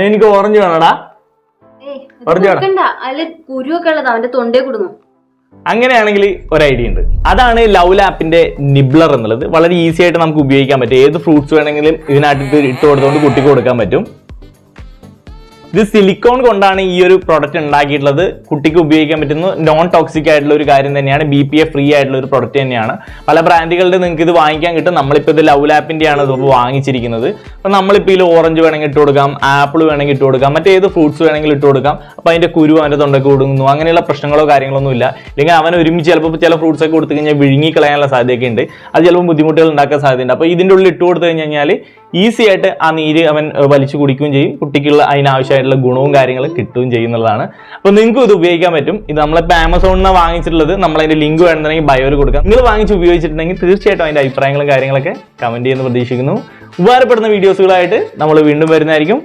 എനിക്ക് ഓറഞ്ച് വേണോടാ. അങ്ങനെയാണെങ്കിൽ ഒരു ഐഡിയ ഉണ്ട്. അതാണ് ലവ് ലാപ്പിന്റെ നിബ്ലർ എന്നുള്ളത്. വളരെ ഈസി ആയിട്ട് നമുക്ക് ഉപയോഗിക്കാൻ പറ്റും. ഏത് ഫ്രൂട്ട്സ് വേണമെങ്കിലും ഇതിനകത്ത് ഇട്ട് കൊടുത്തുകൊണ്ട് കുട്ടിക്ക് കൊടുക്കാൻ പറ്റും. ഇത് സിലിക്കോൺ കൊണ്ടാണ് ഈ ഒരു പ്രൊഡക്റ്റ് ഉണ്ടാക്കിയിട്ടുള്ളത്. കുട്ടിക്ക് ഉപയോഗിക്കാൻ പറ്റുന്ന നോൺ ടോക്സിക് ആയിട്ടുള്ള ഒരു കാര്യം തന്നെയാണ്. BPA ഫ്രീ ആയിട്ടുള്ള ഒരു പ്രൊഡക്റ്റ് തന്നെയാണ്. പല ബ്രാൻഡുകളുടെ നിങ്ങൾക്ക് ഇത് വാങ്ങിക്കാൻ കിട്ടും. നമ്മളിപ്പോൾ ഇത് ലവ് ലാപ്പിന്റെ ആണ് ഇത് വാങ്ങിച്ചിരിക്കുന്നത്. അപ്പം നമ്മളിപ്പോൾ ഇതിൽ ഓറഞ്ച് വേണമെങ്കിൽ ഇട്ട് കൊടുക്കാം, ആപ്പിൾ വേണമെങ്കിൽ ഇട്ട് കൊടുക്കാം, മറ്റേത് ഫ്രൂട്ട്സ് വേണമെങ്കിൽ ഇട്ട് കൊടുക്കാം. അപ്പോൾ അതിന്റെ കുരു അവന്റെ തൊണ്ടയ്ക്ക് കൊടുക്കുന്നു, അങ്ങനെയുള്ള പ്രശ്നങ്ങളോ കാര്യങ്ങളൊന്നും ഇല്ല. അല്ലെങ്കിൽ അവൻ ഒരുമിച്ച് ചിലപ്പോൾ ചില ഫ്രൂട്ട്സ് ഒക്കെ കൊടുത്തു കഴിഞ്ഞാൽ വിഴുങ്ങി കളയാനുള്ള സാധ്യതയൊക്കെ ഉണ്ട്. അത് ചിലപ്പോൾ ബുദ്ധിമുട്ടുകൾ ഉണ്ടാക്കാൻ സാധ്യതയുണ്ട്. അപ്പോൾ ഇതിൻ്റെ ഉള്ളിൽ ഇട്ട് കൊടുത്തു കഴിഞ്ഞാൽ ഈസി ആയിട്ട് ആ നീര് അവൻ വലിച്ചു കുടിക്കുകയും ചെയ്യും. കുട്ടിക്കുള്ള അതിനാവശ്യമായിട്ടുള്ള ഗുണവും കാര്യങ്ങളും കിട്ടുകയും ചെയ്യുന്നതാണ്. അപ്പോൾ നിങ്ങൾക്കും ഇത് ഉപയോഗിക്കാൻ പറ്റും. ഇത് നമ്മളിപ്പോൾ ആമസോണിൽ വാങ്ങിച്ചിട്ടുള്ളത്. നമ്മളതിന്റെ ലിങ്ക് വേണമെന്നുണ്ടെങ്കിൽ ബയോയിൽ കൊടുക്കാം. നിങ്ങൾ വാങ്ങിച്ച് ഉപയോഗിച്ചിട്ടുണ്ടെങ്കിൽ തീർച്ചയായിട്ടും അതിന്റെ അഭിപ്രായങ്ങളും കാര്യങ്ങളൊക്കെ കമന്റ് ചെയ്യുന്ന പ്രതീക്ഷിക്കുന്നു. ഉപകാരപ്പെടുന്ന വീഡിയോസുകളായിട്ട് നമ്മൾ വീണ്ടും വരുന്നതായിരിക്കും.